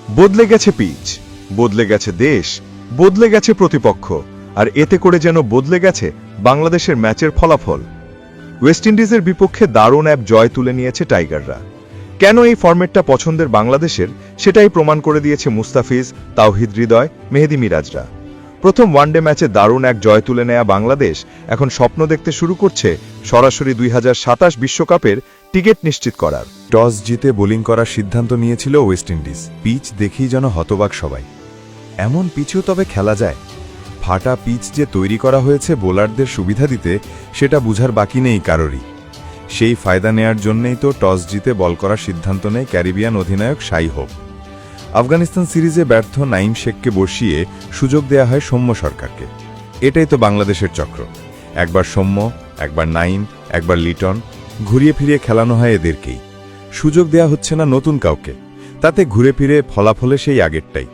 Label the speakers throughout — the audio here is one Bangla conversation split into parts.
Speaker 1: বদলে গেছে পিচ, বদলে গেছে দেশ, বদলে গেছে প্রতিপক্ষ, আর এতে করে যেন বদলে গেছে বাংলাদেশের ম্যাচের ফলাফল। ওয়েস্ট ইন্ডিজের বিপক্ষে দারুণ এক জয় তুলে নিয়েছে টাইগাররা। কেন এই ফরম্যাটটা পছন্দের বাংলাদেশের, সেটাই প্রমাণ করে দিয়েছে মুস্তাফিজ, তাওহিদ হৃদয়, মেহেদী মিরাজরা। প্রথম ওয়ানডে ম্যাচে দারুণ এক জয় তুলে নেয়া বাংলাদেশ এখন স্বপ্ন দেখতে শুরু করছে সরাসরি 2027 বিশ্বকাপের টিকিট নিশ্চিত করার।
Speaker 2: টস জিতে বোলিং করার সিদ্ধান্ত নিয়েছিল ওয়েস্ট ইন্ডিজ। পিচ দেখেই যেন হতবাক সবাই। এমন পিচেও তবে খেলা যায়? ফাটা পিচ যে তৈরি করা হয়েছে বোলারদের সুবিধা দিতে, সেটা বুঝার বাকি নেই কারোরই। সেই ফায়দা নেয়ার জন্যই তো টস জিতে বল করার সিদ্ধান্ত নেয় ক্যারিবিয়ান অধিনায়ক শাই হোপ। আফগানিস্তান সিরিজে ব্যর্থ নাইম শেখকে বসিয়ে সুযোগ দেয়া হয় সৌম্য সরকারকে। এটাই তো বাংলাদেশের চক্র। একবার সৌম্য, একবার নাইম, একবার লিটন, ঘুরিয়ে ফিরিয়ে খেলানো হয় এদেরকেই। সুযোগ দেয়া হচ্ছে না নতুন কাউকে, তাতে ঘুরে ফিরে ফলাফলে সেই আগেরটাই।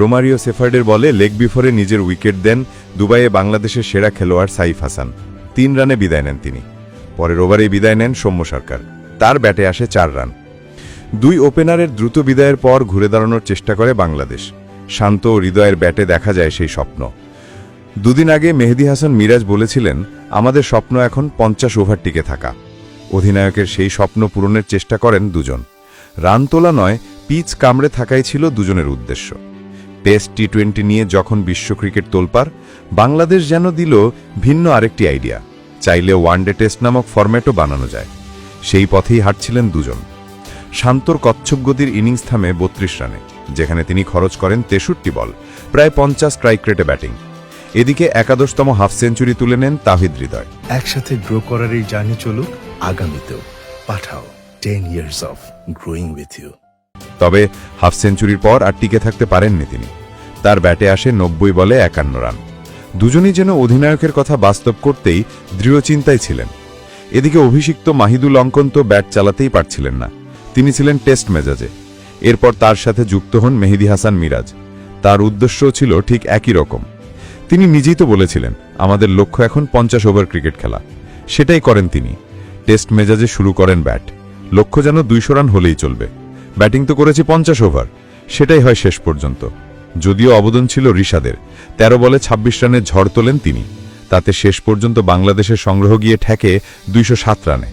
Speaker 2: রোমারিও সেফার্ডের বলে লেগ বিফোরে নিজের উইকেট দেন দুবাইয়ে বাংলাদেশের সেরা খেলোয়াড় সাইফ হাসান। 3 রানে বিদায় নেন তিনি। পরের ওভারেই বিদায় নেন সৌম্য সরকার। তার ব্যাটে আসে 4 রান। 2 ওপেনারের দ্রুত বিদায়ের পর ঘুরে দাঁড়ানোর চেষ্টা করে বাংলাদেশ। শান্ত ও হৃদয়ের ব্যাটে দেখা যায় সেই স্বপ্ন। 2 দিন আগে মেহেদী হাসান মিরাজ বলেছিলেন, আমাদের স্বপ্ন এখন 50 ওভার টিকে থাকা। অধিনায়কের সেই স্বপ্ন পূরণের চেষ্টা করেন দুজন। রান তোলা নয়, পিচ কামড়ে থাকাই ছিল দুজনের উদ্দেশ্য। টেস্ট টি20 নিয়ে যখন বিশ্ব ক্রিকেট তোলপাড়, বাংলাদেশ যেন দিল ভিন্ন আরেকটি আইডিয়া। চাইলে ওয়ানডে টেস্ট নামক ফরম্যাটও বানানো যায়। সেই পথেই হাঁটছিলেন দুজন। শান্তর কচ্ছপ গতির ইনিংস থামে 32 রানে, যেখানে তিনি খরচ করেন 63 বল, প্রায় 50 স্ট্রাইক রেটে ব্যাটিং। এদিকে 11তম হাফ সেঞ্চুরি তুলে নেন তাওহিদ হৃদয়।
Speaker 3: একসাথে গ্রো করার এই জার্নি চলুক আগামীতেও। পাঠাও 10 years of growing with you।
Speaker 2: তবে হাফ সেঞ্চুরির পর আর টিকে থাকতে পারেননি তিনি। তার ব্যাটে আসে 90 বলে 51 রান। দুজনেই যেন অধিনায়কের কথা বাস্তব করতেই দৃঢ় চিন্তায় ছিলেন। এদিকে অভিষিক্ত মাহিদুল অঙ্কন তো ব্যাট চালাতেই পারছিলেন না। তিনি ছিলেন টেস্ট মেজাজে। এরপর তার সাথে যুক্ত হন মেহেদী হাসান মিরাজ। তার উদ্দেশ্যও ছিল ঠিক একই রকম। তিনি নিজেই তো বলেছিলেন, আমাদের লক্ষ্য এখন 50 ওভার ক্রিকেট খেলা। সেটাই করেন তিনি। টেস্ট মেজাজে শুরু করেন ব্যাট। লক্ষ্য যেন 200 রান হলেই চলবে। ব্যাটিং তো করেছি 50 ওভার, সেটাই হয় শেষ পর্যন্ত। যদিও অবদান ছিল রিশাদের। 13 বলে 26 রানের ঝড় তোলেন তিনি। তাতে শেষ পর্যন্ত বাংলাদেশের সংগ্রহ গিয়ে ঠেকে 207 রানে।